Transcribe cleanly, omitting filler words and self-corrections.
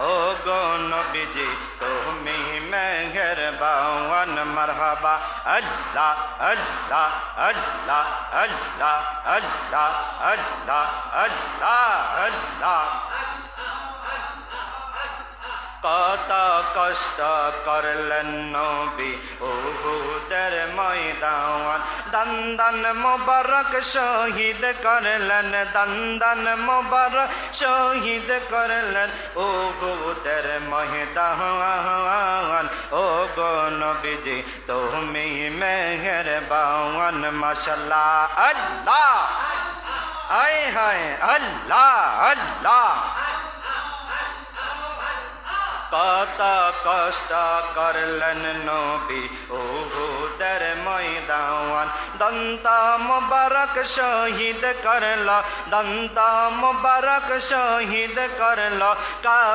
ও গো নবীজি তুমি মেহেরবান মারহাবা আল্লাহ আল্লাহ আল্লাহ আল্লাহ আল্লাহ আল্লাহ আল্লাহ আল্লাহ কত কষ্ট করলেন নবী উহুদের ময়দান দন্দন মোবারক শহীদ করলেন দন্দন মোবারক শহীদ করলেন উহুদের ময়দান ও গো নবীজি তুমি মেহেরবান মাশাআল্লাহ আল্লাহ আয় হায় আল্লাহ আল্লাহ কত কষ্ট করলেন নবী উহুদের ময়দান দন্ত মুবারক শহীদ করল দন্ত মুবারক শহীদ করল